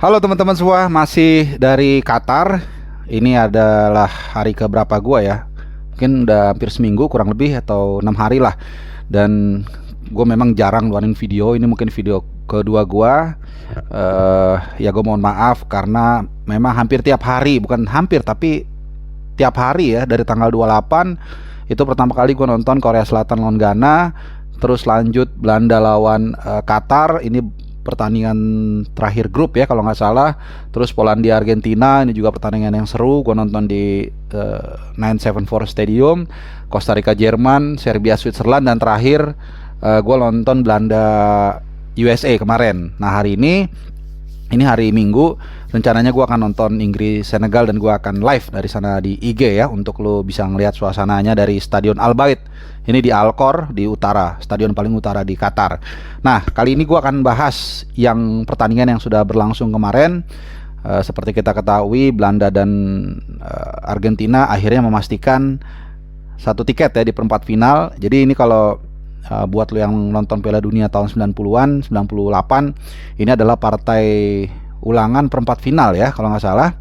Halo teman-teman semua, masih dari Qatar. Ini adalah hari keberapa gua ya? Mungkin udah hampir seminggu kurang lebih atau 6 hari lah. Dan gue memang jarang ngeluarin video. Ini mungkin video kedua gua. Ya gue mohon maaf karena memang hampir tiap hari, bukan hampir tapi tiap hari ya, dari tanggal 28 itu pertama kali gue nonton Korea Selatan lawan Ghana, terus lanjut Belanda lawan Qatar. Ini pertandingan terakhir grup ya kalau nggak salah. Terus Polandia Argentina, ini juga pertandingan yang seru, gue nonton di 974 Stadium. Costa Rica Jerman, Serbia Switzerland, dan terakhir gue nonton Belanda USA kemarin. Nah hari ini hari Minggu, rencananya gue akan nonton Inggris Senegal dan gue akan live dari sana di IG ya, untuk lo bisa ngelihat suasananya dari Stadion Al Bayt. Ini di Al Khor di utara, stadion paling utara di Qatar. Nah kali ini gue akan bahas yang pertandingan yang sudah berlangsung kemarin. Seperti kita ketahui, Belanda dan Argentina akhirnya memastikan satu tiket ya di perempat final. Jadi ini kalau buat lo yang nonton Piala Dunia tahun 90-an, 98, ini adalah partai ulangan perempat final ya kalau nggak salah.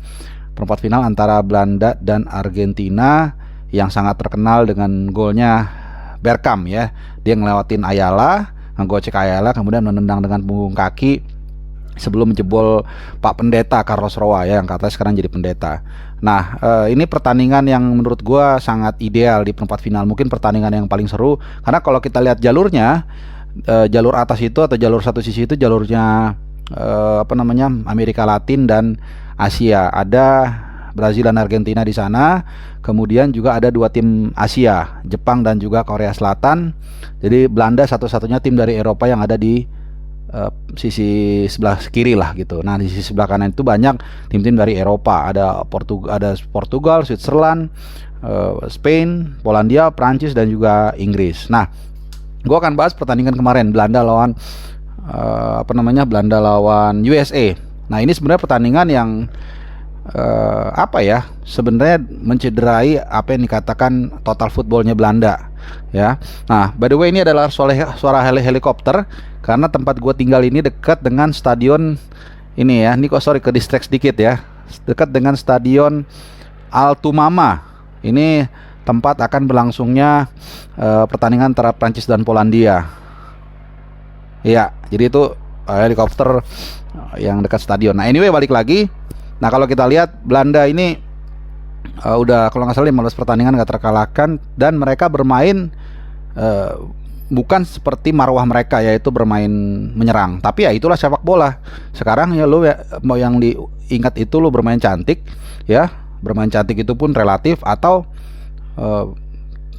Perempat final antara Belanda dan Argentina, yang sangat terkenal dengan golnya Bergkamp ya. Dia ngelewatin Ayala, ngegocek Ayala, kemudian menendang dengan punggung kaki sebelum menjebol Pak Pendeta Carlos Roa ya, yang katanya sekarang jadi pendeta. Nah ini pertandingan yang menurut gue sangat ideal di perempat final. Mungkin pertandingan yang paling seru karena kalau kita lihat jalurnya, jalur atas itu atau jalur satu sisi itu jalurnya Amerika Latin dan Asia. Ada Brazil dan Argentina di sana. Kemudian juga ada dua tim Asia, Jepang dan juga Korea Selatan. Jadi Belanda satu-satunya tim dari Eropa yang ada di sisi sebelah kiri lah gitu. Nah di sisi sebelah kanan itu banyak tim-tim dari Eropa. Ada Portugal, Switzerland, Spain, Polandia, Prancis, dan juga Inggris. Nah gue akan bahas pertandingan kemarin Belanda lawan Belanda lawan USA. Nah ini sebenarnya pertandingan yang sebenarnya mencederai apa yang dikatakan total footballnya Belanda ya. Nah by the way, ini adalah suara helikopter karena tempat gue tinggal ini dekat dengan stadion ini ya. Ini ke distract sedikit ya, dekat dengan stadion Al Tumama. Ini tempat akan berlangsungnya pertandingan antara Prancis dan Polandia ya. Jadi itu helikopter yang dekat stadion. Nah anyway, balik lagi. Nah kalau kita lihat Belanda ini udah kalau nggak salah 15 pertandingan nggak terkalahkan, dan mereka bermain bukan seperti marwah mereka, yaitu bermain menyerang. Tapi ya itulah sepak bola. Sekarang ya lo ya, mau yang diingat itu lo bermain cantik ya. Bermain cantik itu pun relatif, atau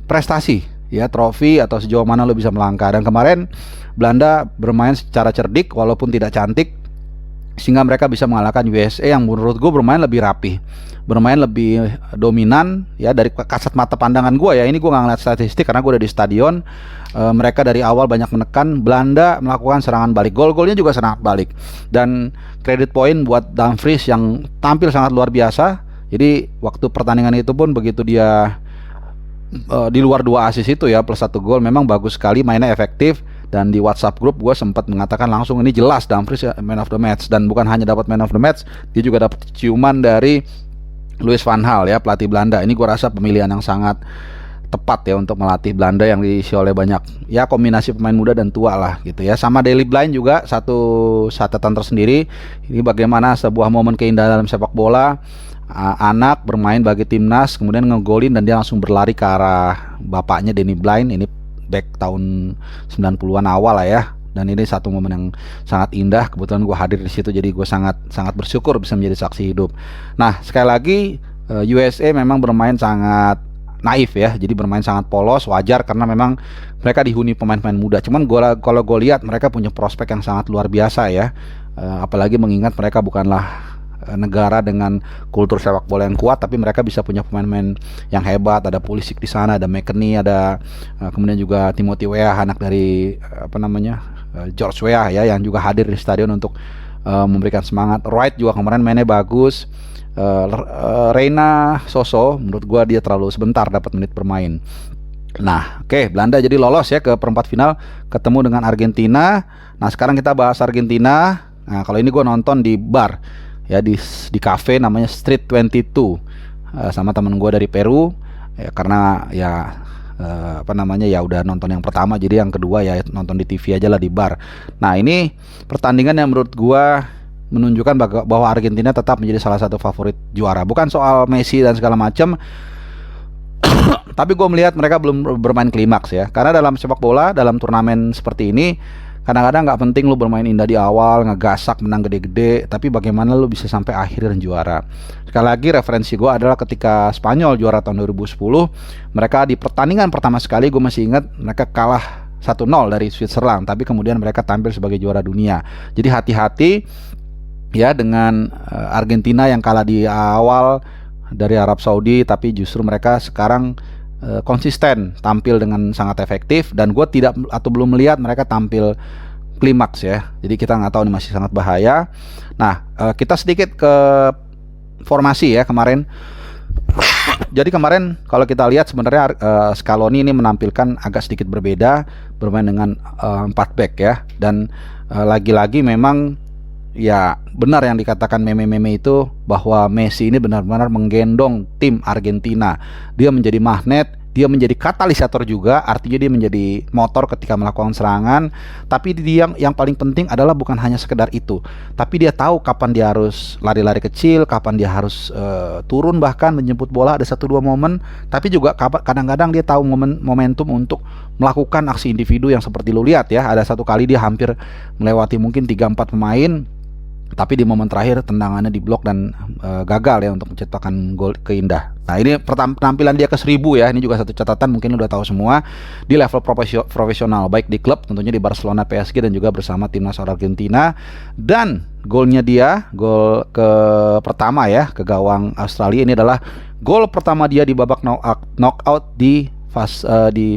prestasi ya, trofi, atau sejauh mana lo bisa melangkah. Dan kemarin Belanda bermain secara cerdik walaupun tidak cantik, sehingga mereka bisa mengalahkan USA yang menurut gue bermain lebih rapi, bermain lebih dominan ya. Dari kasat mata pandangan gue ya, ini gue nggak ngeliat statistik karena gue udah di stadion. Mereka dari awal banyak menekan, Belanda melakukan serangan balik, gol-golnya juga serangan balik, dan credit point buat Dumfries yang tampil sangat luar biasa. Jadi waktu pertandingan itu pun begitu dia di luar 2 assist itu ya plus 1 gol, memang bagus sekali, mainnya efektif. Dan di WhatsApp grup gue sempat mengatakan langsung, ini jelas Dumfries man of the match. Dan bukan hanya dapat man of the match, dia juga dapat ciuman dari Louis van Gaal ya, pelatih Belanda. Ini gue rasa pemilihan yang sangat tepat ya untuk melatih Belanda yang diisi oleh banyak ya kombinasi pemain muda dan tua lah gitu ya. Sama Daley Blind juga satu catatan tersendiri. Ini bagaimana sebuah momen keindahan dalam sepak bola, anak bermain bagi timnas kemudian ngegolin dan dia langsung berlari ke arah bapaknya Danny Blind. Ini back tahun 90-an awal lah ya. Dan ini satu momen yang sangat indah. Kebetulan gue hadir di situ, jadi gue sangat bersyukur bisa menjadi saksi hidup. Nah sekali lagi USA memang bermain sangat naif ya. Jadi bermain sangat polos, wajar karena memang mereka dihuni pemain-pemain muda. Cuman kalau gue lihat mereka punya prospek yang sangat luar biasa ya. Apalagi mengingat mereka bukanlah negara dengan kultur sepak bola yang kuat, tapi mereka bisa punya pemain-pemain yang hebat. Ada Pulisic di sana, ada McKennie, ada kemudian juga Timothy Weah, anak dari George Weah ya, yang juga hadir di stadion untuk memberikan semangat. Wright juga kemarin mainnya bagus. Reina Soso, menurut gua dia terlalu sebentar dapat menit bermain. Nah, oke, Belanda jadi lolos ya ke perempat final, ketemu dengan Argentina. Nah, sekarang kita bahas Argentina. Nah, kalau ini gue nonton di bar ya, di cafe namanya Street 22 sama temen gue dari Peru ya, karena ya apa namanya ya udah nonton yang pertama, jadi yang kedua ya nonton di TV aja lah di bar. Nah, ini pertandingan yang menurut gue menunjukkan bahwa Argentina tetap menjadi salah satu favorit juara. Bukan soal Messi dan segala macam, tapi gue melihat mereka belum bermain klimaks ya. Karena dalam sepak bola, dalam turnamen seperti ini, kadang-kadang nggak penting lu bermain indah di awal, ngegasak, menang gede-gede, tapi bagaimana lu bisa sampai akhir dan juara. Sekali lagi referensi gue adalah ketika Spanyol juara tahun 2010, mereka di pertandingan pertama sekali, gue masih ingat, mereka kalah 1-0 dari Switzerland, tapi kemudian mereka tampil sebagai juara dunia. Jadi hati-hati ya dengan Argentina yang kalah di awal dari Arab Saudi, tapi justru mereka sekarang konsisten tampil dengan sangat efektif, dan gue tidak atau belum melihat mereka tampil klimaks ya. Jadi kita nggak tahu, ini masih sangat bahaya. Nah, kita sedikit ke formasi ya kemarin. Jadi kemarin kalau kita lihat sebenarnya Scaloni ini menampilkan agak sedikit berbeda, bermain dengan 4 back ya, dan lagi-lagi memang ya benar yang dikatakan meme-meme itu, bahwa Messi ini benar-benar menggendong tim Argentina. Dia menjadi magnet, dia menjadi katalisator juga, artinya dia menjadi motor ketika melakukan serangan. Tapi dia yang paling penting adalah bukan hanya sekedar itu, tapi dia tahu kapan dia harus lari-lari kecil, kapan dia harus turun bahkan menjemput bola, ada 1-2 momen. Tapi juga kadang-kadang dia tahu momentum untuk melakukan aksi individu yang seperti lu lihat ya. Ada satu kali dia hampir melewati mungkin 3-4 pemain, tapi di momen terakhir tendangannya diblok dan gagal ya untuk menciptakan gol keindah. Nah, ini penampilan dia ke 1000 ya. Ini juga satu catatan, mungkin udah tahu semua, di level profesional, baik di klub tentunya di Barcelona, PSG, dan juga bersama timnas Argentina. Dan golnya dia, gol ke pertama ya ke gawang Australia, ini adalah gol pertama dia di babak knockout di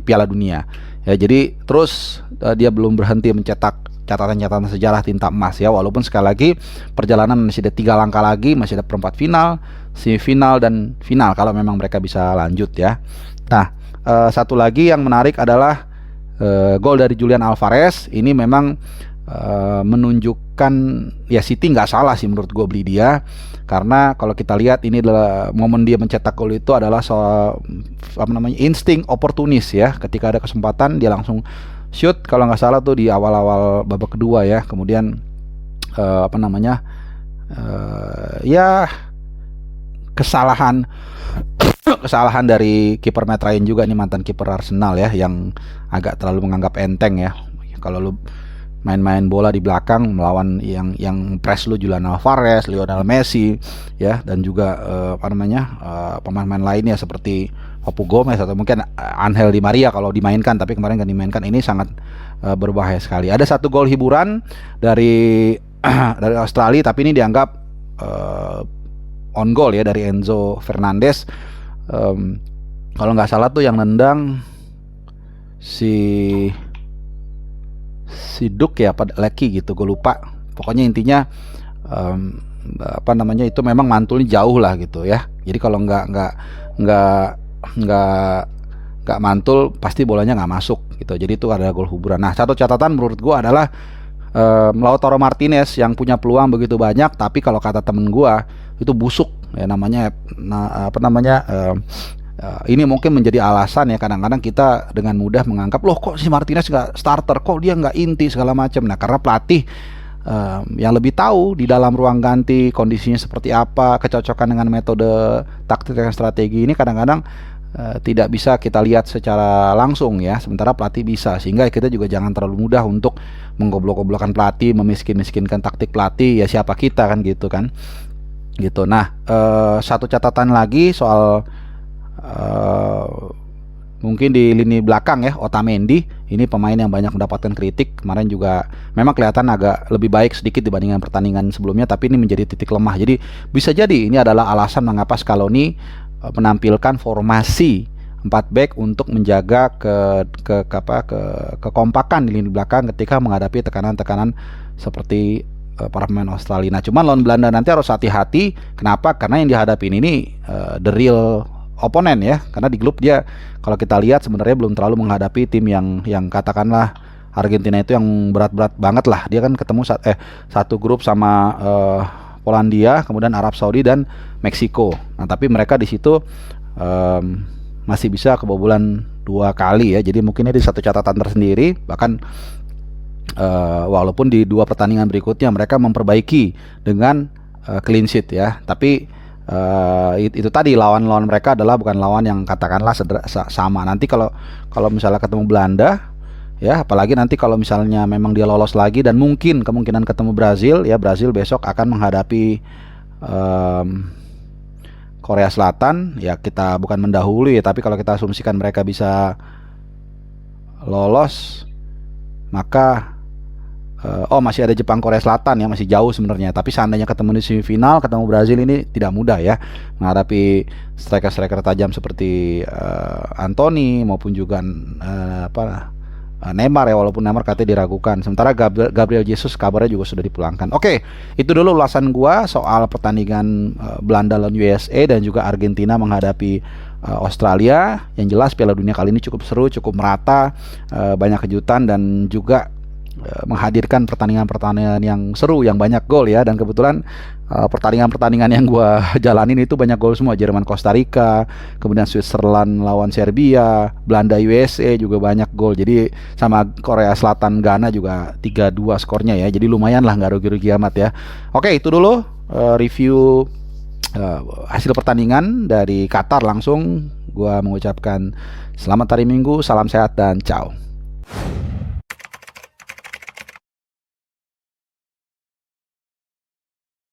Piala Dunia. Ya, jadi terus dia belum berhenti mencetak catatan-catatan sejarah tinta emas ya, walaupun sekali lagi perjalanan masih ada 3 langkah lagi, masih ada perempat final, semifinal, dan final kalau memang mereka bisa lanjut ya. Nah, satu lagi yang menarik adalah gol dari Julian Alvarez. Ini memang menunjukkan ya City nggak salah sih menurut gue beli dia, karena kalau kita lihat ini adalah momen dia mencetak gol itu adalah soal insting oportunis ya. Ketika ada kesempatan dia langsung shoot, kalau nggak salah tuh di awal-awal babak kedua ya. Kemudian ya kesalahan dari kiper Matt Ryan juga, ini mantan kiper Arsenal ya, yang agak terlalu menganggap enteng ya. Kalau lu main-main bola di belakang melawan yang press lu Julian Alvarez, Lionel Messi ya, dan juga pemain-pemain lainnya seperti Papu Gomez atau mungkin Angel Di Maria kalau dimainkan, tapi kemarin nggak dimainkan. Ini sangat berbahaya sekali. Ada satu gol hiburan dari Australia, tapi ini dianggap on goal ya dari Enzo Fernandez. Kalau nggak salah tuh yang nendang si Duk ya, apa Leki gitu, gue lupa. Pokoknya intinya itu memang mantulnya jauh lah gitu ya. Jadi kalau nggak mantul pasti bolanya nggak masuk gitu. Jadi itu adalah gol hiburan. Nah, satu catatan menurut gue adalah Lautaro Martinez yang punya peluang begitu banyak, tapi kalau kata temen gue itu busuk ya namanya. Ini mungkin menjadi alasan ya, kadang-kadang kita dengan mudah menganggap, loh kok si Martinez nggak starter, kok dia nggak inti segala macam. Nah, karena pelatih yang lebih tahu di dalam ruang ganti kondisinya seperti apa, kecocokan dengan metode taktik dan strategi ini kadang-kadang tidak bisa kita lihat secara langsung ya, sementara pelatih bisa. Sehingga kita juga jangan terlalu mudah untuk menggoblok-goblokkan pelatih, memiskin-miskinkan taktik pelatih, ya siapa kita kan gitu. Nah, satu catatan lagi soal mungkin di lini belakang ya, Otamendi ini pemain yang banyak mendapatkan kritik. Kemarin juga memang kelihatan agak lebih baik sedikit dibandingkan pertandingan sebelumnya, tapi ini menjadi titik lemah. Jadi bisa jadi ini adalah alasan mengapa Scaloni menampilkan formasi 4 back untuk menjaga kekompakan di lini belakang ketika menghadapi tekanan-tekanan seperti para pemain Australia. Nah, cuman lawan Belanda nanti harus hati-hati. Kenapa? Karena yang dihadapin ini the real oponen ya, karena di grup dia kalau kita lihat sebenarnya belum terlalu menghadapi tim yang katakanlah Argentina itu yang berat-berat banget lah. Dia kan ketemu satu grup sama Polandia, kemudian Arab Saudi dan Meksiko. Nah, tapi mereka di situ masih bisa kebobolan 2 kali ya. Jadi mungkin ini satu catatan tersendiri. Bahkan walaupun di 2 pertandingan berikutnya mereka memperbaiki dengan clean sheet ya. Tapi itu tadi, lawan mereka adalah bukan lawan yang katakanlah sama. Nanti kalau misalnya ketemu Belanda ya, apalagi nanti kalau misalnya memang dia lolos lagi dan mungkin kemungkinan ketemu Brazil ya, Brazil besok akan menghadapi Korea Selatan ya. Kita bukan mendahului ya, tapi kalau kita asumsikan mereka bisa lolos, maka masih ada Jepang Korea Selatan ya, masih jauh sebenarnya. Tapi seandainya ketemu di semifinal, ketemu Brazil, ini tidak mudah ya menghadapi striker-striker tajam seperti Anthony maupun juga Neymar ya, walaupun Neymar katanya diragukan. Sementara Gabriel Jesus kabarnya juga sudah dipulangkan. Oke, itu dulu ulasan gua soal pertandingan Belanda lawan USA dan juga Argentina menghadapi Australia. Yang jelas Piala Dunia kali ini cukup seru, cukup merata, banyak kejutan dan juga menghadirkan pertandingan-pertandingan yang seru, yang banyak gol ya. Dan kebetulan pertandingan-pertandingan yang gua jalanin itu banyak gol semua. Jerman Costa Rica, kemudian Switzerland lawan Serbia, Belanda USA juga banyak gol. Jadi sama Korea Selatan Ghana juga 3-2 skornya ya. Jadi lumayan lah, nggak rugi-rugi amat ya. Oke, itu dulu review hasil pertandingan dari Qatar langsung. Gua mengucapkan selamat hari Minggu, salam sehat dan ciao.